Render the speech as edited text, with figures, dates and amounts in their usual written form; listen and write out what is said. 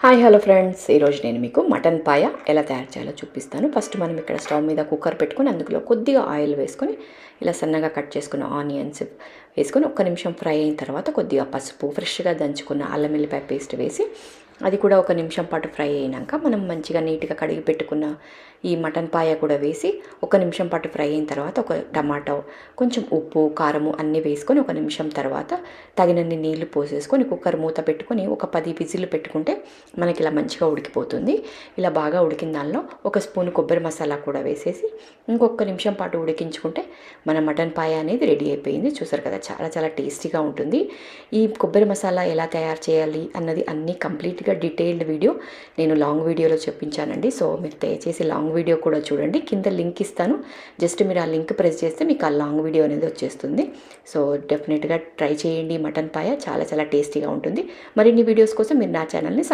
Hi hello friends, ఈరోజు నేను మీకు మటన్ పాయ ఎలా తయారు చేయాలో చూపిస్తాను. ఫస్ట్ మనం ఇక్కడ స్టవ్ మీద కుక్కర్ పెట్టుకొని అందులో కొద్దిగా ఆయిల్ వేసుకొని ఇలా సన్నగా కట్ చేసుకున్న ఆనియన్స్ వేసుకొని ఒక్క నిమిషం ఫ్రై అయిన తర్వాత కొద్దిగా పసుపు, ఫ్రెష్గా దంచుకున్న అల్లం వెల్లిపాయ పేస్ట్ వేసి అది కూడా ఒక నిమిషం పాటు ఫ్రై అయినాక మనం మంచిగా నీట్గా కడిగి పెట్టుకున్న ఈ మటన్ పాయ కూడా వేసి ఒక నిమిషం పాటు ఫ్రై అయిన తర్వాత ఒక టమాటో, కొంచెం ఉప్పు, కారము అన్నీ వేసుకొని ఒక నిమిషం తర్వాత తగినన్ని నీళ్లు పోసేసుకొని కుక్కర్ మూత పెట్టుకొని ఒక 10 విజిల్లు పెట్టుకుంటే మనకి ఇలా మంచిగా ఉడికిపోతుంది. ఇలా బాగా ఉడికిన దానిలో ఒక స్పూన్ కొబ్బరి మసాలా కూడా వేసేసి ఇంకొక నిమిషం పాటు ఉడికించుకుంటే మన మటన్ పాయ అనేది రెడీ అయిపోయింది. చూసారు కదా, చాలా చాలా టేస్టీగా ఉంటుంది. ఈ కొబ్బరి మసాలా ఎలా తయారు చేయాలి అన్నది అన్నీ కంప్లీట్గా డీటెయిల్డ్ వీడియో నేను లాంగ్ వీడియోలో చెప్పించానండి. సో మీరు దయచేసి లాంగ్ వీడియో కూడా చూడండి, కింద లింక్ ఇస్తాను. జస్ట్ మీరు ఆ లింక్ ప్రెస్ చేస్తే మీకు ఆ లాంగ్ వీడియో అనేది వచ్చేస్తుంది. సో డెఫినెట్గా ట్రై చేయండి. మటన్ పాయ చాలా చాలా టేస్టీగా ఉంటుంది. మరిన్ని వీడియోస్ కోసం మీరు నా ఛానల్ని